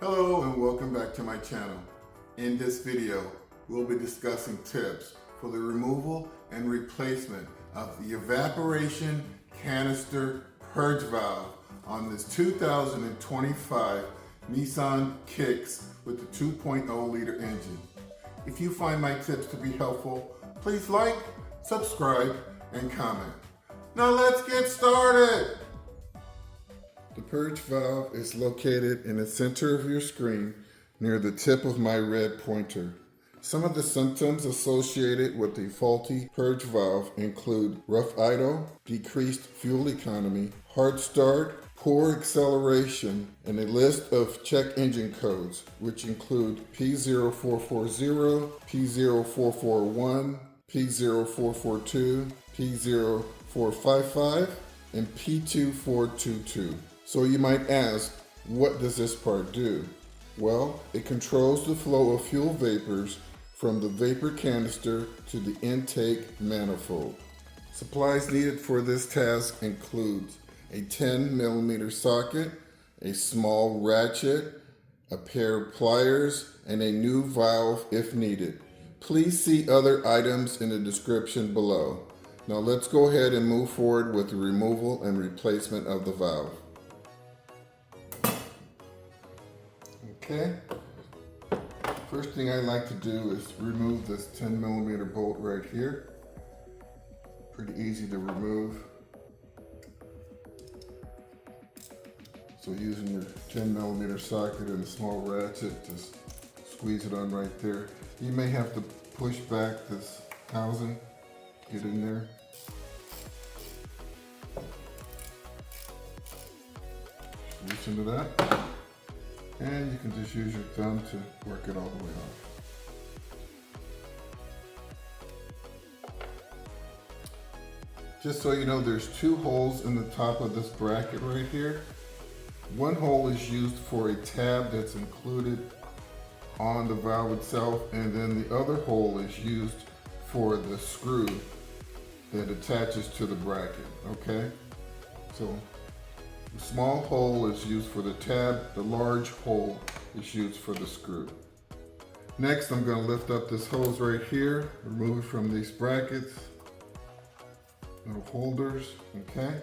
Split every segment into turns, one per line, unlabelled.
Hello and welcome back to my channel. In this video, we'll be discussing tips for the removal and replacement of the Evaporation Canister Purge Valve on this 2025 Nissan Kicks with the 2.0 liter engine. If you find my tips to be helpful, please like, subscribe, and comment. Now let's get started! The purge valve is located in the center of your screen near the tip of my red pointer. Some of the symptoms associated with the faulty purge valve include rough idle, decreased fuel economy, hard start, poor acceleration, and a list of check engine codes, which include P0440, P0441, P0442, P0455, and P2422. So you might ask, what does this part do? Well, it controls the flow of fuel vapors from the vapor canister to the intake manifold. Supplies needed for this task includes a 10mm socket, a small ratchet, a pair of pliers, and a new valve if needed. Please see other items in the description below. Now let's go ahead and move forward with the removal and replacement of the valve. Okay, first thing I like to do is remove this 10mm bolt right here. Pretty easy to remove. So using your 10mm socket and a small ratchet, just squeeze it on right there. You may have to push back this housing, get in there. Reach into that. And you can just use your thumb to work it all the way off. Just so you know, there's two holes in the top of this bracket right here. One hole is used for a tab that's included on the valve itself, and then the other hole is used for the screw that attaches to the bracket, okay? So the small hole is used for the tab, the large hole is used for the screw. Next, I'm going to lift up this hose right here, remove it from these brackets, little holders, okay?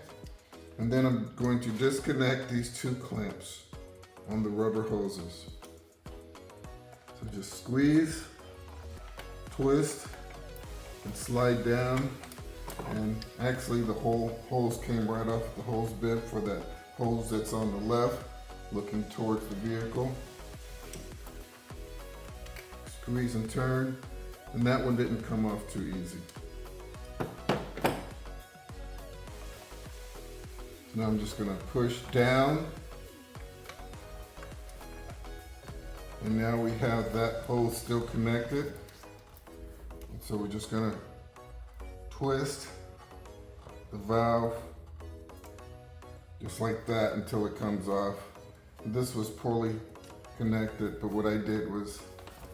And then I'm going to disconnect these two clamps on the rubber hoses. So just squeeze, twist, and slide down. And actually the whole hose came right off the hose bib for that hose that's on the left, looking towards the vehicle. Squeeze and turn, and that one didn't come off too easy. Now I'm just going to push down, and now we have that hose still connected. And so we're just going to twist the valve just like that until it comes off. This was poorly connected, but what I did was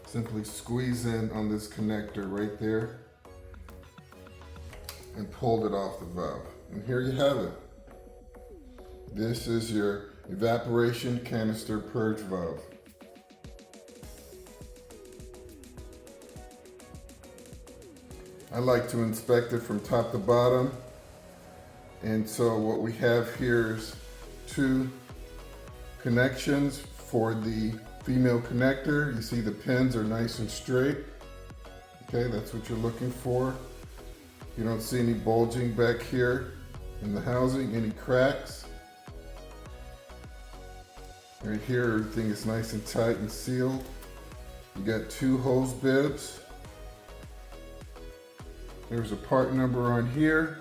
simply squeeze in on this connector right there and pulled it off the valve. And here you have it. This is your Evaporation Canister Purge Valve. I like to inspect it from top to bottom. And so what we have here is two connections for the female connector. You see the pins are nice and straight. Okay, that's what you're looking for. You don't see any bulging back here in the housing, any cracks. Right here, everything is nice and tight and sealed. You got two hose bibs. There's a part number on here,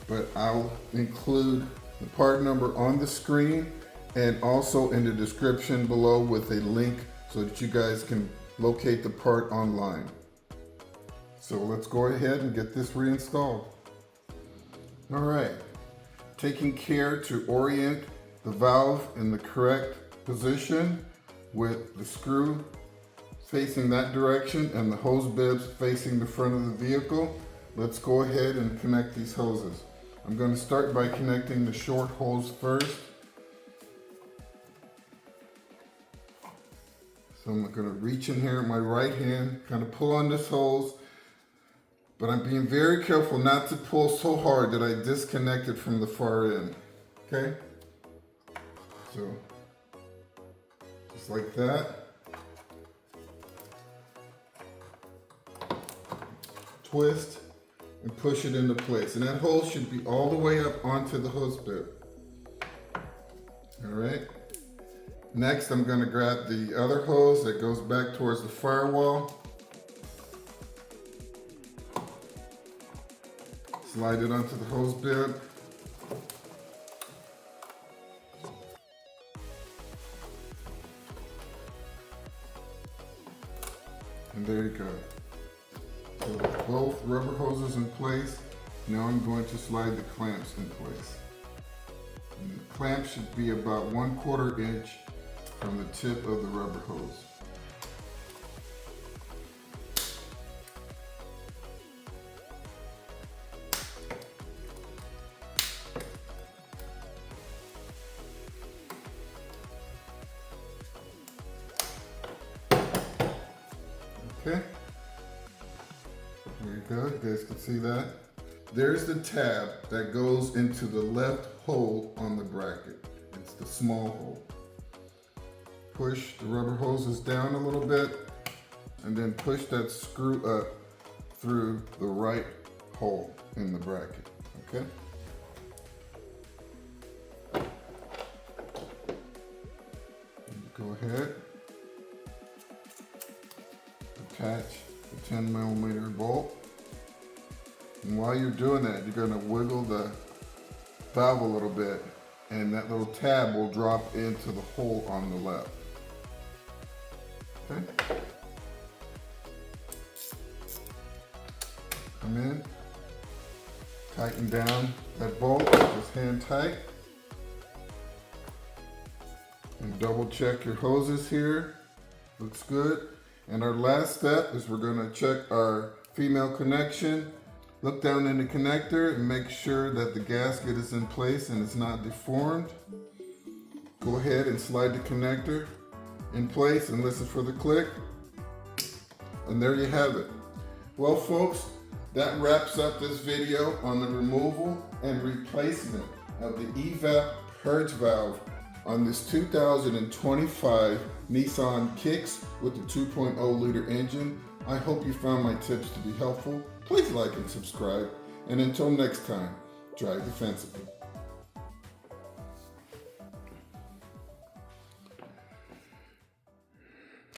but I'll include the part number on the screen and also in the description below with a link so that you guys can locate the part online. So let's go ahead and get this reinstalled. All right, taking care to orient the valve in the correct position with the screw facing that direction and the hose bibs facing the front of the vehicle. Let's go ahead and connect these hoses. I'm going to start by connecting the short hose first. So I'm going to reach in here with my right hand, kind of pull on this hose, but I'm being very careful not to pull so hard that I disconnect it from the far end. Okay? So, just like that. Twist and push it into place. And that hose should be all the way up onto the hose bit. All right. Next, I'm going to grab the other hose that goes back towards the firewall. Slide it onto the hose bib. And there you go. So with both rubber hoses in place, now I'm going to slide the clamps in place. And the clamp should be about 1/4 inch from the tip of the rubber hose. Okay, there you go, you guys can see that. There's the tab that goes into the left hole on the bracket. It's the small hole. Push the rubber hoses down a little bit and then push that screw up through the right hole in the bracket, okay? Go ahead, attach the 10mm bolt. And while you're doing that, you're going to wiggle the valve a little bit and that little tab will drop into the hole on the left. Okay. Come in, tighten down that bolt, just hand tight. And double check your hoses here. Looks good. And our last step is we're going to check our female connection. Look down in the connector and make sure that the gasket is in place and it's not deformed. Go ahead and slide the connector in place and listen for the click. And there you have it. Well folks, that wraps up this video on the removal and replacement of the EVAP Purge Valve on this 2025 Nissan Kicks with the 2.0 liter engine. I hope you found my tips to be helpful. Please like and subscribe. And until next time, drive defensively.